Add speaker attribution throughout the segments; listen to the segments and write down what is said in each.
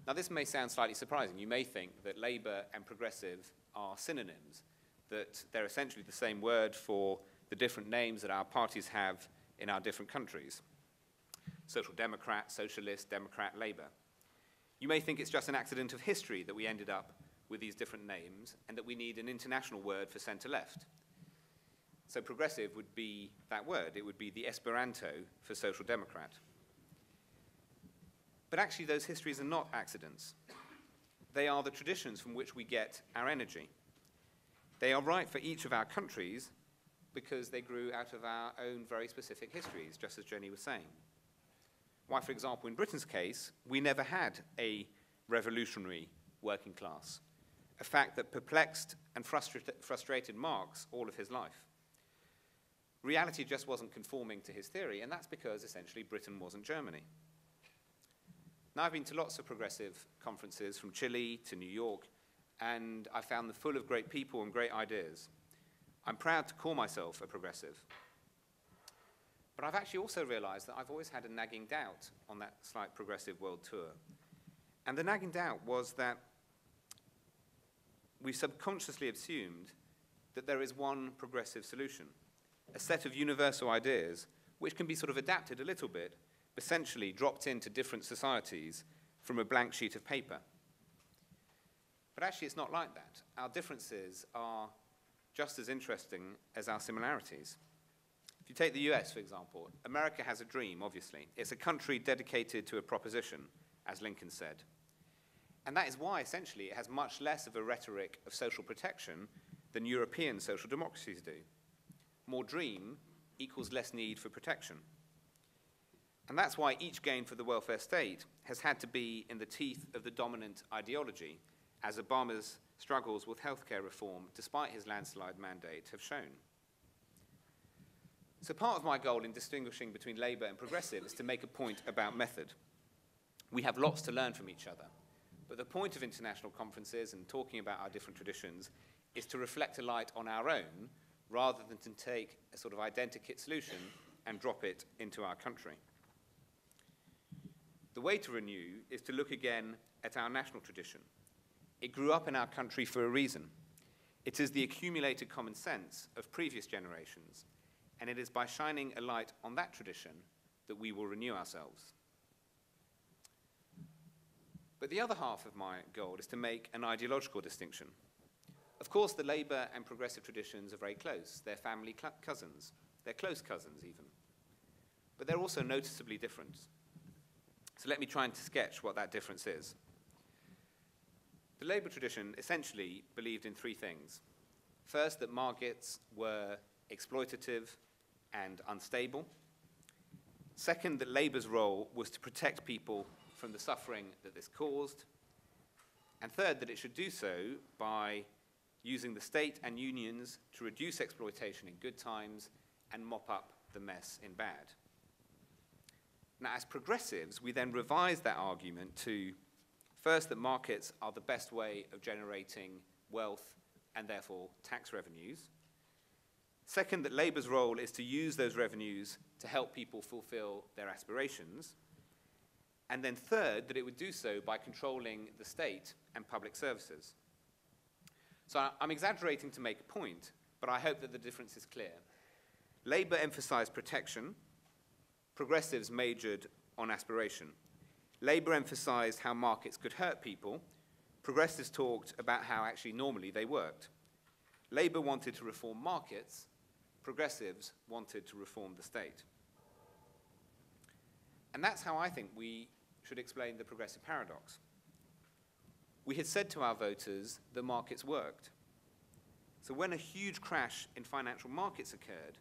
Speaker 1: Now, this may sound slightly surprising. You may think that Labour and progressive are synonyms, that they're essentially the same word for the different names that our parties have in our different countries. Social Democrat, Socialist, Democrat, Labour. You may think it's just an accident of history that we ended up with these different names and that we need an international word for centre-left. So progressive would be that word. It would be the Esperanto for Social Democrat. But actually, those histories are not accidents. They are the traditions from which we get our energy. They are right for each of our countries because they grew out of our own very specific histories, just as Jenny was saying. Why, for example, in Britain's case, we never had a revolutionary working class, a fact that perplexed and frustrated Marx all of his life. Reality just wasn't conforming to his theory, and that's because, essentially, Britain wasn't Germany. Now, I've been to lots of progressive conferences, from Chile to New York, and I found them full of great people and great ideas. I'm proud to call myself a progressive. But I've actually also realized that I've always had a nagging doubt on that slight progressive world tour. And the nagging doubt was that we subconsciously assumed that there is one progressive solution, a set of universal ideas which can be sort of adapted a little bit, essentially dropped into different societies from a blank sheet of paper. But actually, it's not like that. Our differences are just as interesting as our similarities. If you take the US, for example, America has a dream, obviously. It's a country dedicated to a proposition, as Lincoln said. And that is why, essentially, it has much less of a rhetoric of social protection than European social democracies do. More dream equals less need for protection. And that's why each gain for the welfare state has had to be in the teeth of the dominant ideology, as Obama's struggles with healthcare reform, despite his landslide mandate, have shown. So part of my goal in distinguishing between Labour and progressive is to make a point about method. We have lots to learn from each other, but the point of international conferences and talking about our different traditions is to reflect a light on our own, rather than to take a sort of identikit solution and drop it into our country. The way to renew is to look again at our national tradition. It grew up in our country for a reason. It is the accumulated common sense of previous generations, and it is by shining a light on that tradition that we will renew ourselves. But the other half of my goal is to make an ideological distinction. Of course, the Labour and progressive traditions are very close. They're family cousins. They're close cousins, even. But they're also noticeably different. So let me try and sketch what that difference is. The Labour tradition essentially believed in three things. First, that markets were exploitative and unstable. Second, that Labour's role was to protect people from the suffering that this caused. And third, that it should do so by using the state and unions to reduce exploitation in good times and mop up the mess in bad. Now, as progressives, we then revise that argument to, first, that markets are the best way of generating wealth and therefore tax revenues. Second, that Labour's role is to use those revenues to help people fulfill their aspirations. And then third, that it would do so by controlling the state and public services. So I'm exaggerating to make a point, but I hope that the difference is clear. Labour emphasised protection. Progressives majored on aspiration. Labour emphasised how markets could hurt people. Progressives talked about how actually normally they worked. Labour wanted to reform markets. Progressives wanted to reform the state. And that's how I think we should explain the progressive paradox. We had said to our voters that markets worked. So when a huge crash in financial markets occurred,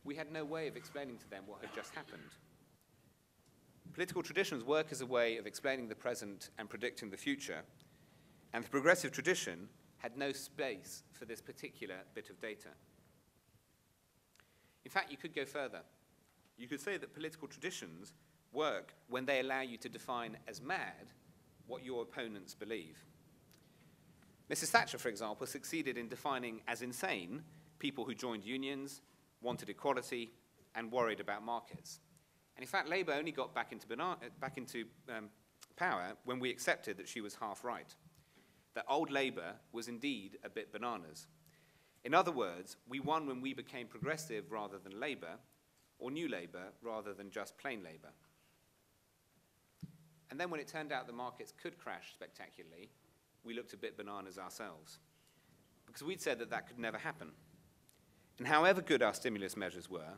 Speaker 1: we had no way of explaining to them what had just happened. Political traditions work as a way of explaining the present and predicting the future, and the progressive tradition had no space for this particular bit of data. In fact, you could go further. You could say that political traditions work when they allow you to define as mad what your opponents believe. Mrs. Thatcher, for example, succeeded in defining as insane people who joined unions, wanted equality, and worried about markets. And in fact, Labour only got back into power when we accepted that she was half right, that old Labour was indeed a bit bananas. In other words, we won when we became progressive rather than Labour, or New Labour rather than just plain Labour. And then when it turned out the markets could crash spectacularly, we looked a bit bananas ourselves, because we'd said that that could never happen. And however good our stimulus measures were,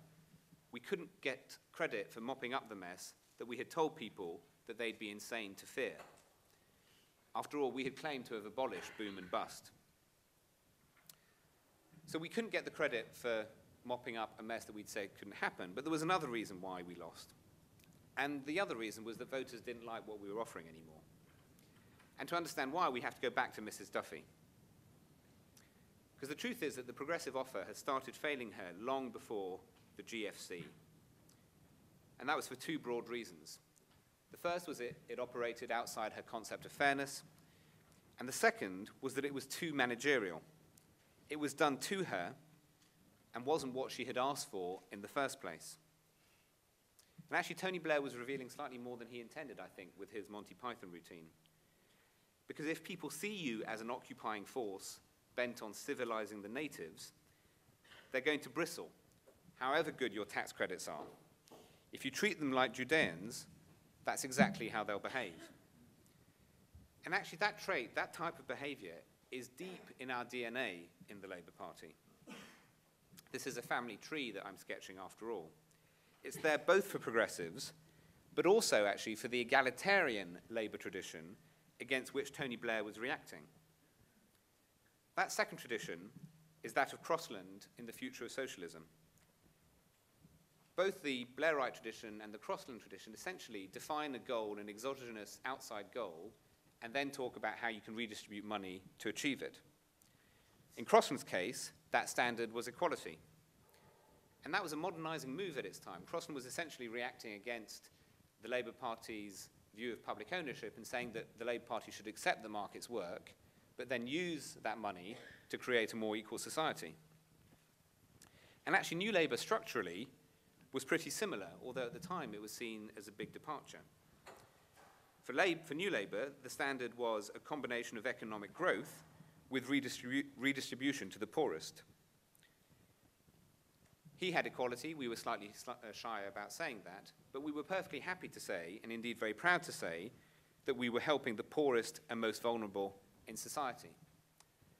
Speaker 1: we couldn't get credit for mopping up the mess that we had told people that they'd be insane to fear. After all, we had claimed to have abolished boom and bust. So we couldn't get the credit for mopping up a mess that we'd said couldn't happen, but there was another reason why we lost. And the other reason was that voters didn't like what we were offering anymore. And to understand why, we have to go back to Mrs. Duffy. Because the truth is that the progressive offer had started failing her long before the GFC. And that was for two broad reasons. The first was it operated outside her concept of fairness. And the second was that it was too managerial. It was done to her and wasn't what she had asked for in the first place. And actually, Tony Blair was revealing slightly more than he intended, I think, with his Monty Python routine. Because if people see you as an occupying force bent on civilizing the natives, they're going to bristle, however good your tax credits are. If you treat them like Judeans, that's exactly how they'll behave. And actually, that trait, that type of behavior, is deep in our DNA in the Labour Party. This is a family tree that I'm sketching after all. It's there both for progressives, but also actually for the egalitarian Labour tradition against which Tony Blair was reacting. That second tradition is that of Crossland in The Future of Socialism. Both the Blairite tradition and the Crossland tradition essentially define a goal, an exogenous outside goal, and then talk about how you can redistribute money to achieve it. In Crossland's case, that standard was equality. And that was a modernizing move at its time. Crossland was essentially reacting against the Labour Party's view of public ownership and saying that the Labour Party should accept the market's work, but then use that money to create a more equal society. And actually, New Labour structurally was pretty similar, although at the time it was seen as a big departure. For New Labour, the standard was a combination of economic growth with redistribution to the poorest. He had equality. We were slightly shy about saying that, but we were perfectly happy to say, and indeed very proud to say, that we were helping the poorest and most vulnerable in society.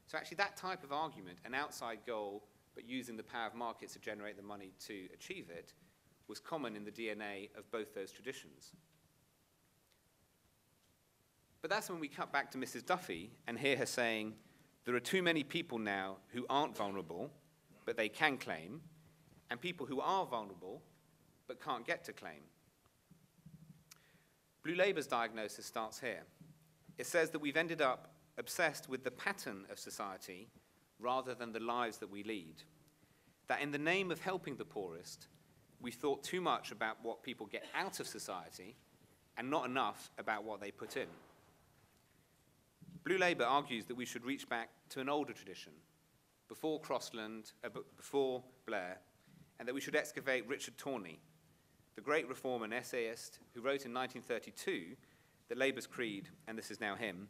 Speaker 1: So actually that type of argument, an outside goal, but using the power of markets to generate the money to achieve it, was common in the DNA of both those traditions. But that's when we cut back to Mrs. Duffy and hear her saying, there are too many people now who aren't vulnerable, but they can claim, and people who are vulnerable, but can't get to claim. Blue Labour's diagnosis starts here. It says that we've ended up obsessed with the pattern of society rather than the lives that we lead. That in the name of helping the poorest, we've thought too much about what people get out of society and not enough about what they put in. Blue Labour argues that we should reach back to an older tradition, before Crossland, before Blair, and that we should excavate Richard Tawney, the great reformer and essayist who wrote in 1932 that Labour's creed, and this is now him,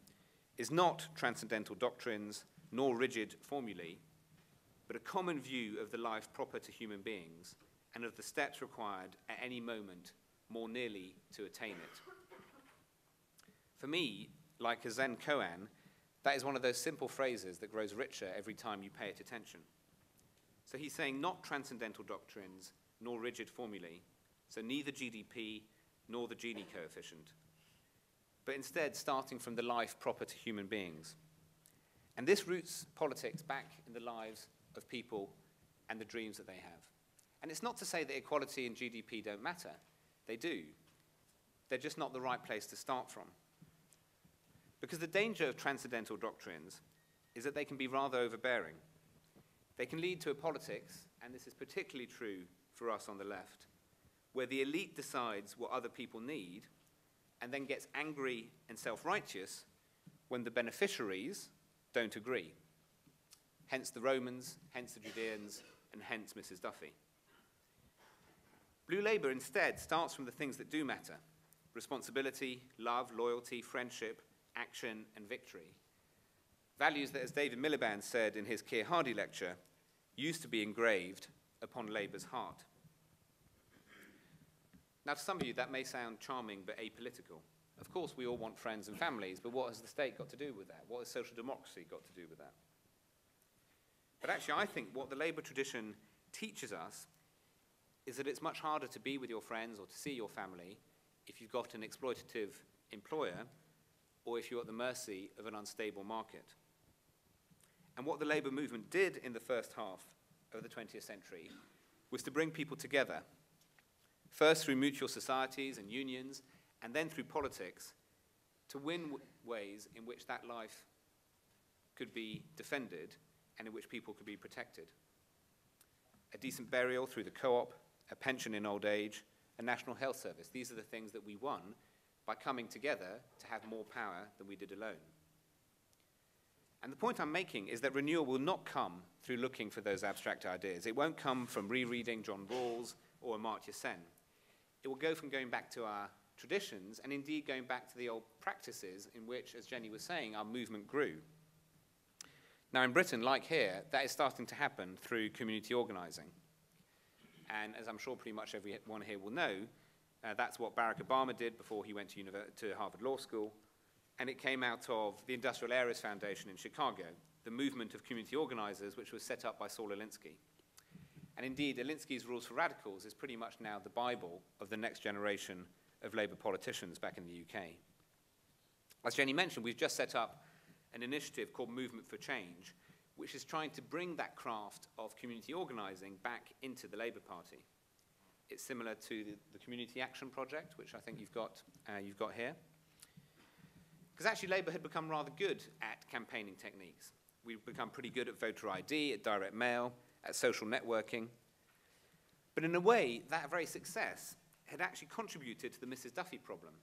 Speaker 1: is not transcendental doctrines nor rigid formulae, but a common view of the life proper to human beings and of the steps required at any moment more nearly to attain it. For me, like a Zen koan, that is one of those simple phrases that grows richer every time you pay it attention. So he's saying not transcendental doctrines nor rigid formulae, so neither GDP nor the Gini coefficient, but instead starting from the life proper to human beings. And this roots politics back in the lives of people and the dreams that they have. And it's not to say that equality and GDP don't matter. They do. They're just not the right place to start from. Because the danger of transcendental doctrines is that they can be rather overbearing. They can lead to a politics, and this is particularly true for us on the left, where the elite decides what other people need and then gets angry and self-righteous when the beneficiaries don't agree. Hence the Romans, hence the Judeans, and hence Mrs. Duffy. Blue Labour instead starts from the things that do matter, responsibility, love, loyalty, friendship, action, and victory. Values that, as David Miliband said in his Keir Hardie lecture, used to be engraved upon Labour's heart. Now, to some of you, that may sound charming but apolitical. Of course, we all want friends and families, but what has the state got to do with that? What has social democracy got to do with that? But actually, I think what the Labour tradition teaches us is that it's much harder to be with your friends or to see your family if you've got an exploitative employer or if you're at the mercy of an unstable market. And what the Labour movement did in the first half of the 20th century was to bring people together, first through mutual societies and unions, and then through politics, to win ways in which that life could be defended and in which people could be protected. A decent burial through the co-op, a pension in old age, a national health service. These are the things that we won by coming together to have more power than we did alone. And the point I'm making is that renewal will not come through looking for those abstract ideas. It won't come from rereading John Rawls or Amartya Sen. It will go from going back to our traditions and indeed going back to the old practices in which, as Jenny was saying, our movement grew. Now in Britain, like here, that is starting to happen through community organising. And as I'm sure pretty much everyone here will know, that's what Barack Obama did before he went to Harvard Law School. And it came out of the Industrial Areas Foundation in Chicago, the movement of community organisers, which was set up by Saul Alinsky. And indeed, Alinsky's Rules for Radicals is pretty much now the Bible of the next generation of Labour politicians back in the UK. As Jenny mentioned, we've just set up an initiative called Movement for Change, which is trying to bring that craft of community organising back into the Labour Party. It's similar to the Community Action Project, which I think you've got here. Because actually Labour had become rather good at campaigning techniques. We've become pretty good at voter ID, at direct mail, at social networking. But in a way, that very success had actually contributed to the Mrs. Duffy problem,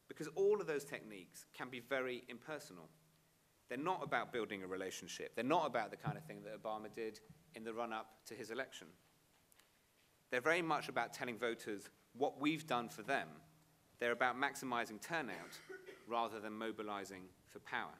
Speaker 1: because all of those techniques can be very impersonal. They're not about building a relationship. They're not about the kind of thing that Obama did in the run-up to his election. They're very much about telling voters what we've done for them. They're about maximizing turnout rather than mobilizing for power.